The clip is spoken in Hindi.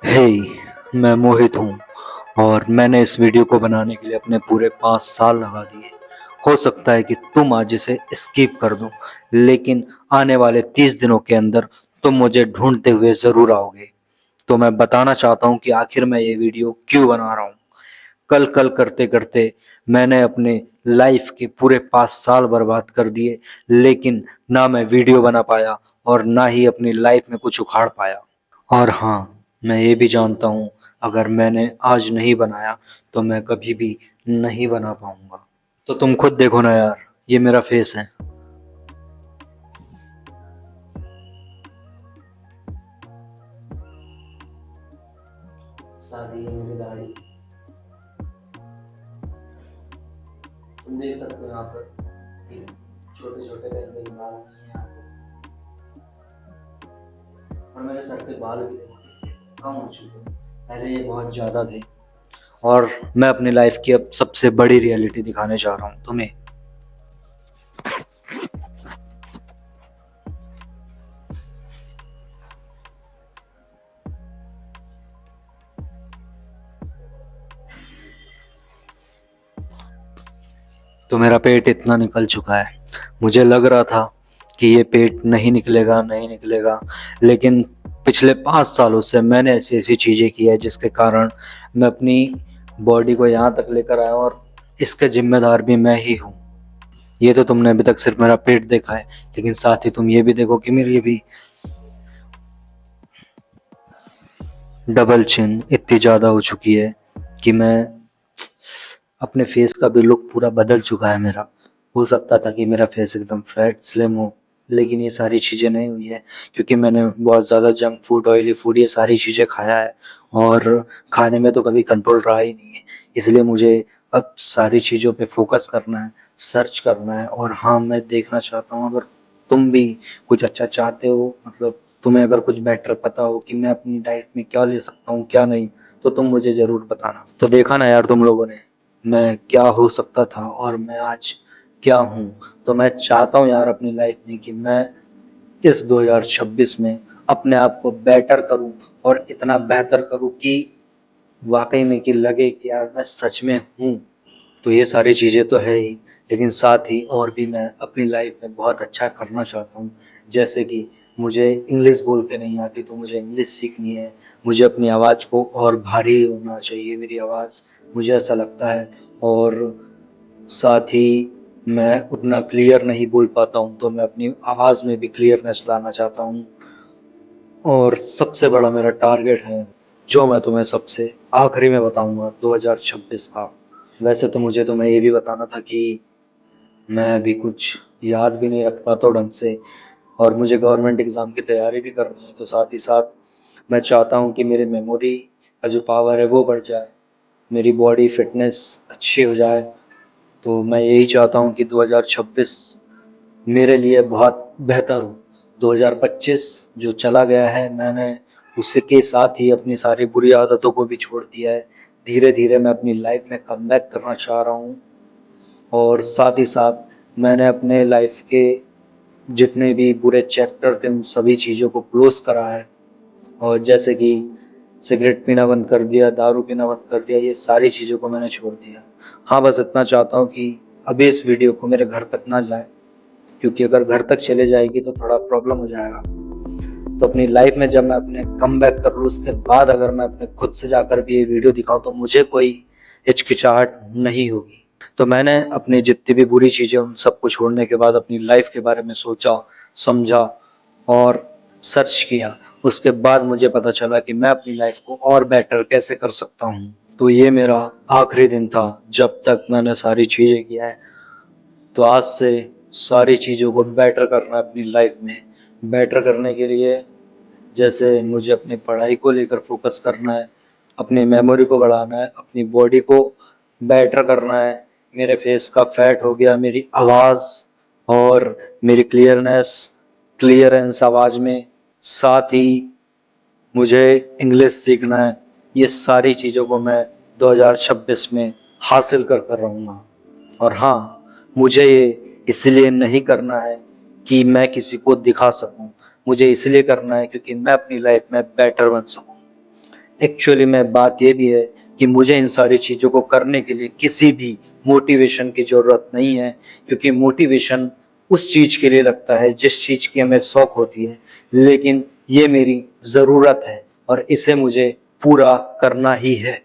हे, मैं मोहित हूँ और मैंने इस वीडियो को बनाने के लिए अपने पूरे 5 साल लगा दिए। हो सकता है कि तुम आज इसे स्किप कर दो, लेकिन आने वाले 30 दिनों के अंदर तुम मुझे ढूंढते हुए जरूर आओगे। तो मैं बताना चाहता हूँ कि आखिर मैं ये वीडियो क्यों बना रहा हूँ। कल कल करते करते मैंने अपने लाइफ के पूरे 5 साल बर्बाद कर दिए, लेकिन ना मैं वीडियो बना पाया और ना ही अपनी लाइफ में कुछ उखाड़ पाया। और हाँ, मैं ये भी जानता हूँ, अगर मैंने आज नहीं बनाया तो मैं कभी भी नहीं बना पाऊंगा। तो तुम खुद देखो ना यार, ये मेरा फेस है। शादी है मेरी दाढ़ी, तुम देख सकते हो यहाँ पर छोटे छोटे गंदे बाल नहीं है यहाँ पर। और मेरे सर पे बाल भी देखो कितने कम हो चुके हैं, पहले ये बहुत ज्यादा थे। और मैं अपनी लाइफ की अब सबसे बड़ी रियलिटी दिखाने जा रहा हूँ तुम्हें। तो मेरा पेट इतना निकल चुका है, मुझे लग रहा था कि ये पेट नहीं निकलेगा नहीं निकलेगा, लेकिन पिछले 5 सालों से मैंने ऐसी ऐसी चीज़ें की है जिसके कारण मैं अपनी बॉडी को यहाँ तक लेकर आया, और इसके जिम्मेदार भी मैं ही हूँ। ये तो तुमने अभी तक सिर्फ मेरा पेट देखा है, लेकिन साथ ही तुम ये भी देखो कि मेरी ये भी डबल चिन इतनी ज़्यादा हो चुकी है कि मैं अपने फेस का भी लुक पूरा बदल चुका है मेरा। हो सकता था कि मेरा फेस एकदम फ्लैट स्लिम हो, लेकिन ये सारी चीज़ें नहीं हुई है क्योंकि मैंने बहुत ज़्यादा जंक फूड, ऑयली फूड, ये सारी चीज़ें खाया है। और खाने में तो कभी कंट्रोल रहा ही नहीं है। इसलिए मुझे अब सारी चीज़ों पे फोकस करना है, सर्च करना है। और हाँ, मैं देखना चाहता हूँ, अगर तुम भी कुछ अच्छा चाहते हो, मतलब तुम्हें अगर कुछ बेटर पता हो कि मैं अपनी डाइट में क्या ले सकता हूँ क्या नहीं, तो तुम मुझे ज़रूर बताना। तो देखा ना यार तुम लोगों ने, मैं क्या हो सकता था और मैं आज क्या हूँ। तो मैं चाहता हूँ यार अपनी लाइफ में कि मैं इस 2026 में अपने आप को बेटर करूँ, और इतना बेहतर करूँ कि वाकई में कि लगे कि यार मैं सच में हूँ। तो ये सारी चीज़ें तो है ही, लेकिन साथ ही और भी मैं अपनी लाइफ में बहुत अच्छा करना चाहता हूँ। जैसे कि मुझे इंग्लिश बोलते नहीं आती, तो मुझे इंग्लिश सीखनी है। मुझे अपनी आवाज़ को और भारी होना चाहिए मेरी आवाज़, मुझे ऐसा लगता है। और साथ ही मैं उतना क्लियर नहीं बोल पाता हूँ, तो मैं अपनी आवाज़ में भी क्लियरनेस लाना चाहता हूँ। और सबसे बड़ा मेरा टारगेट है, जो मैं तुम्हें सबसे आखिरी में बताऊंगा 2026 का। वैसे तो मुझे तुम्हें ये भी बताना था कि मैं अभी कुछ याद भी नहीं रख पाता हूँ ढंग से, और मुझे गवर्नमेंट एग्ज़ाम की तैयारी भी करनी है। तो साथ ही साथ मैं चाहता हूँ कि मेरी मेमोरी का जो पावर है वो बढ़ जाए, मेरी बॉडी फिटनेस अच्छी हो जाए। तो मैं यही चाहता हूँ कि 2026 मेरे लिए बहुत बेहतर हो। 2025 जो चला गया है, मैंने उसके साथ ही अपनी सारी बुरी आदतों को भी छोड़ दिया है। धीरे धीरे मैं अपनी लाइफ में कमबैक करना चाह रहा हूँ। और साथ ही साथ मैंने अपने लाइफ के जितने भी बुरे चैप्टर थे उन सभी चीज़ों को क्लोज करा है। और जैसे कि सिगरेट पीना बंद कर दिया, दारू पीना बंद कर दिया, ये सारी चीज़ों को मैंने छोड़ दिया। हाँ, बस इतना चाहता हूँ कि अभी इस वीडियो को मेरे घर तक ना जाए, क्योंकि अगर घर तक चले जाएगी तो थोड़ा प्रॉब्लम हो जाएगा। तो अपनी लाइफ में जब मैं अपने कम बैक कर लूँ, उसके बाद अगर मैं अपने खुद से जाकर भी ये वीडियो दिखाऊं, तो मुझे कोई हिचकिचाहट नहीं होगी। तो मैंने अपनी जितनी भी बुरी चीज़ें उन सबको छोड़ने के बाद अपनी लाइफ के बारे में सोचा, समझा और सर्च किया। उसके बाद मुझे पता चला कि मैं अपनी लाइफ को और बेटर कैसे कर सकता हूँ। तो ये मेरा आखिरी दिन था जब तक मैंने सारी चीज़ें किया है। तो आज से सारी चीज़ों को बेटर करना है अपनी लाइफ में। बेटर करने के लिए जैसे मुझे अपनी पढ़ाई को लेकर फोकस करना है, अपनी मेमोरी को बढ़ाना है, अपनी बॉडी को बेटर करना है, मेरे फेस का फैट हो गया, मेरी आवाज़ और मेरी क्लियरेंस आवाज़ में। साथ ही मुझे इंग्लिश सीखना है। ये सारी चीज़ों को मैं 2026 में हासिल कर कर रहूँगा। और हाँ, मुझे ये इसलिए नहीं करना है कि मैं किसी को दिखा सकूं, मुझे इसलिए करना है क्योंकि मैं अपनी लाइफ में बेटर बन सकूं। एक्चुअली में बात ये भी है कि मुझे इन सारी चीज़ों को करने के लिए किसी भी मोटिवेशन की ज़रूरत नहीं है, क्योंकि मोटिवेशन उस चीज़ के लिए लगता है जिस चीज़ की हमें शौक होती है, लेकिन ये मेरी ज़रूरत है और इसे मुझे पूरा करना ही है।